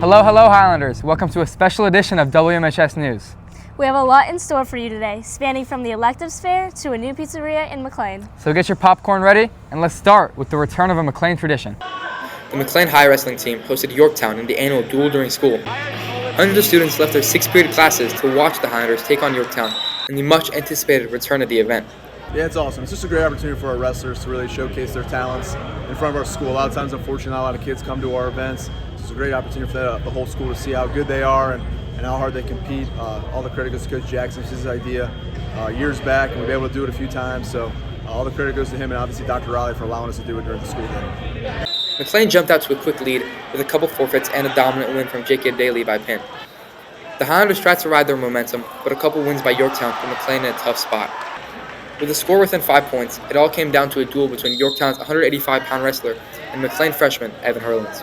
Hello, hello Highlanders. Welcome to a special edition of WMHS News. We have a lot in store for you today, spanning from the electives fair to a new pizzeria in McLean. So get your popcorn ready and let's start with the return of a McLean tradition. The McLean High Wrestling team hosted Yorktown in the annual Duel During School. Hundreds of students left their 6th period classes to watch the Highlanders take on Yorktown in the much anticipated return of the event. Yeah, it's awesome. It's just a great opportunity for our wrestlers to really showcase their talents in front of our school. A lot of times, unfortunately, not a lot of kids come to our events. It's a great opportunity for the whole school to see how good they are and how hard they compete. All the credit goes to Coach Jackson. It's his idea years back, and we've been able to do it a few times. So all the credit goes to him and obviously Dr. Riley for allowing us to do it during the school day. McLean jumped out to a quick lead with a couple forfeits and a dominant win from J.K. Daly by pin. The Highlanders tried to ride their momentum, but a couple wins by Yorktown put McLean in a tough spot. With the score within 5 points, it all came down to a duel between Yorktown's 185-pound wrestler and McLean freshman Evan Hurlins.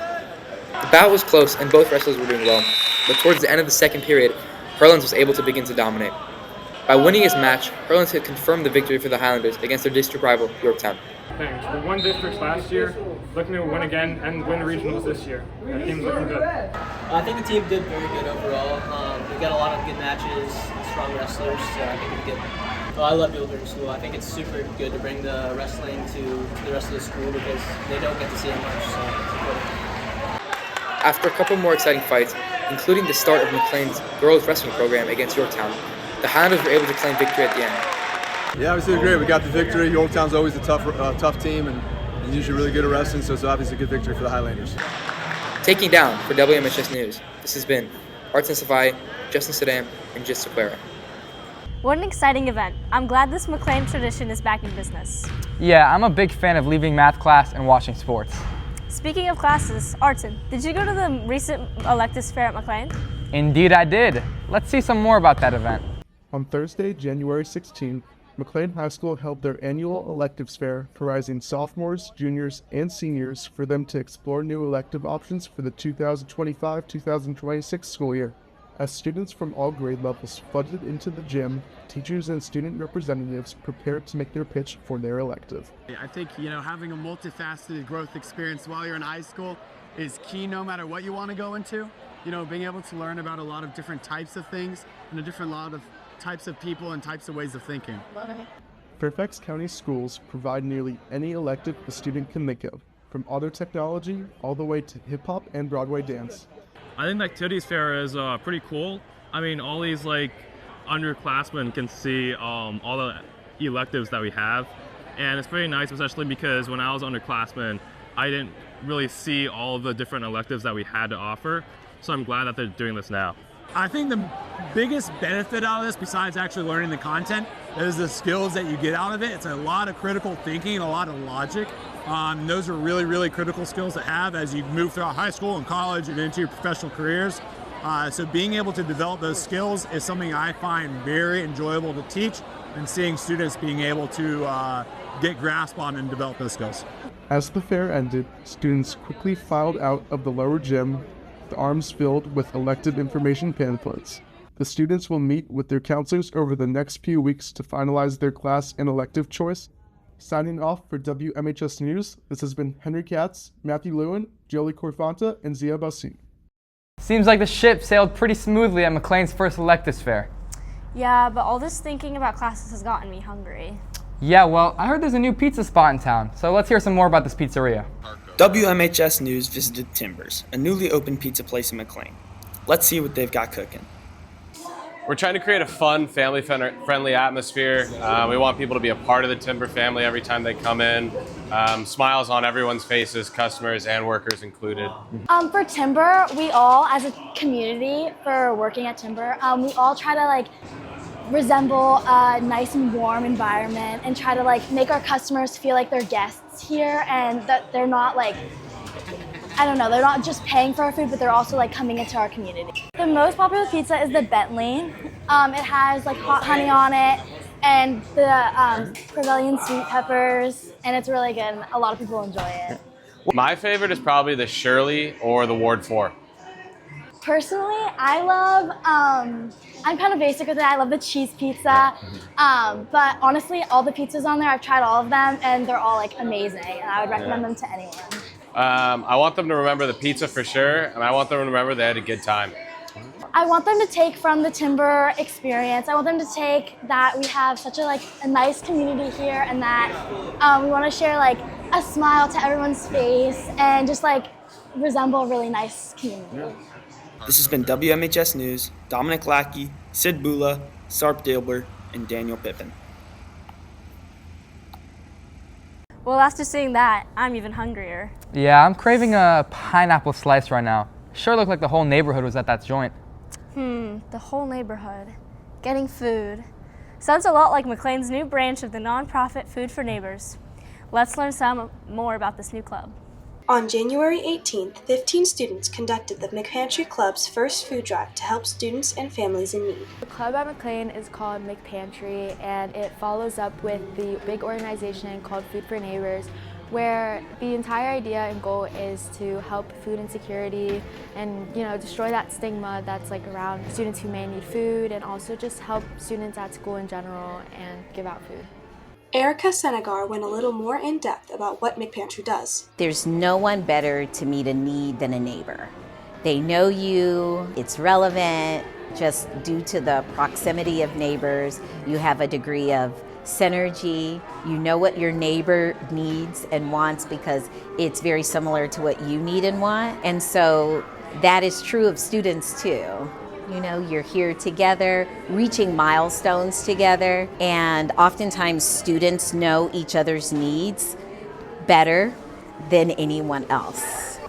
The battle was close and both wrestlers were doing well, but towards the end of the second period, Hurlins was able to begin to dominate. By winning his match, Hurlins had confirmed the victory for the Highlanders against their district rival, Yorktown. Thanks. We won districts last year, looking to win again and win regionals this year. Our team's looking good. I think the team did very good overall. We got a lot of good matches, strong wrestlers, so I think we did. Well, I love Duel During School. I think it's super good to bring the wrestling to the rest of the school because they don't get to see it much, so it's important. After a couple more exciting fights, including the start of McLean's girls wrestling program against Yorktown, the Highlanders were able to claim victory at the end. Yeah, obviously great. We got the victory. Yorktown's always a tough team and usually really good at wrestling, so it's obviously a good victory for the Highlanders. Taking down for WMHS News, this has been Arts and Safai, Justin Saddam, and Jis Sequeira. What an exciting event. I'm glad this McLean tradition is back in business. Yeah, I'm a big fan of leaving math class and watching sports. Speaking of classes, Artin, did you go to the recent electives fair at McLean? Indeed I did. Let's see some more about that event. On Thursday, January 16th, McLean High School held their annual electives fair, prizing sophomores, juniors, and seniors for them to explore new elective options for the 2025-2026 school year. As students from all grade levels flooded into the gym, teachers and student representatives prepared to make their pitch for their elective. I think, having a multifaceted growth experience while you're in high school is key no matter what you want to go into. Being able to learn about a lot of different types of things and a lot of types of people and types of ways of thinking. Fairfax County schools provide nearly any elective a student can think of, from auto technology all the way to hip-hop and Broadway dance. I think the activities fair is pretty cool. I mean, all these underclassmen can see all the electives that we have, and it's pretty nice, especially because when I was underclassman, I didn't really see all of the different electives that we had to offer. So I'm glad that they're doing this now. I think the biggest benefit out of this, besides actually learning the content, is the skills that you get out of it. It's a lot of critical thinking and a lot of logic. Those are really, really critical skills to have as you move throughout high school and college and into your professional careers. So being able to develop those skills is something I find very enjoyable to teach, and seeing students being able to get grasp on and develop those skills. As the fair ended, students quickly filed out of the lower gym, the arms filled with elective information pamphlets. The students will meet with their counselors over the next few weeks to finalize their class and elective choice. Signing off for WMHS News, this has been Henry Katz, Matthew Lewin, Jolie Corfanta, and Zia Bassi. Seems like the ship sailed pretty smoothly at McLean's first electives fair. Yeah, but all this thinking about classes has gotten me hungry. Yeah, well, I heard there's a new pizza spot in town, so let's hear some more about this pizzeria. WMHS News visited Timbers, a newly opened pizza place in McLean. Let's see what they've got cooking. We're trying to create a fun, family-friendly atmosphere. We want people to be a part of the Timber family every time they come in. Smiles on everyone's faces, customers and workers included. For Timber, we all, as a community for working at Timber, we all try to resemble a nice and warm environment and try to make our customers feel like they're guests here and that they're not they're not just paying for our food, but they're also coming into our community. The most popular pizza is the Bentley. It has hot honey on it and the Pavilion sweet peppers, and it's really good and a lot of people enjoy it. My favorite is probably the Shirley or the Ward 4. Personally, I love, I'm kind of basic with it. I love the cheese pizza, but honestly, all the pizzas on there, I've tried all of them and they're all amazing and I would recommend them to anyone. I want them to remember the pizza for sure, and I want them to remember they had a good time. I want them to take from the Timber experience. I want them to take that we have such a nice community here, and that we want to share a smile to everyone's face and just resemble a really nice community. This has been WMHS News. Dominic Lackey, Sid Bula, Sarp Dilber, and Daniel Pippin. Well, after seeing that, I'm even hungrier. Yeah, I'm craving a pineapple slice right now. Sure looked like the whole neighborhood was at that joint. The whole neighborhood. Getting food. Sounds a lot like McLean's new branch of the nonprofit Food for Neighbors. Let's learn some more about this new club. On January 18th, 15 students conducted the Pantry Club's first food drive to help students and families in need. The club at McLean is called Pantry, and it follows up with the big organization called Food for Neighbors, where the entire idea and goal is to help food insecurity and destroy that stigma that's around students who may need food, and also just help students at school in general and give out food. Erica Senegar went a little more in depth about what Pantry does. There's no one better to meet a need than a neighbor. They know you, it's relevant, just due to the proximity of neighbors, you have a degree of synergy. You know what your neighbor needs and wants because it's very similar to what you need and want. And so that is true of students too. You're here together, reaching milestones together, and oftentimes students know each other's needs better than anyone else.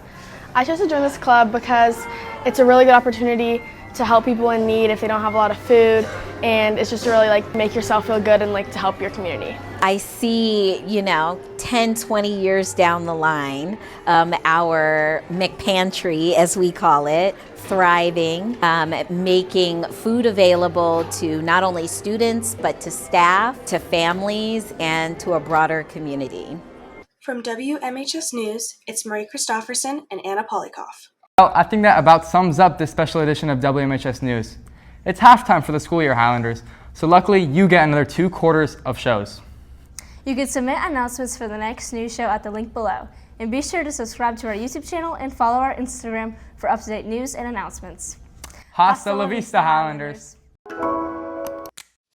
I chose to join this club because it's a really good opportunity to help people in need if they don't have a lot of food, and it's just to really make yourself feel good and to help your community. I see, 10, 20 years down the line, our McPantry, as we call it, thriving, making food available to not only students, but to staff, to families, and to a broader community. From WMHS News, it's Marie Christopherson and Anna Polikoff. Well, I think that about sums up this special edition of WMHS News. It's halftime for the school year, Highlanders, so luckily you get another 2 quarters of shows. You can submit announcements for the next news show at the link below. And be sure to subscribe to our YouTube channel and follow our Instagram for up-to-date news and announcements. Hasta la vista, Highlanders.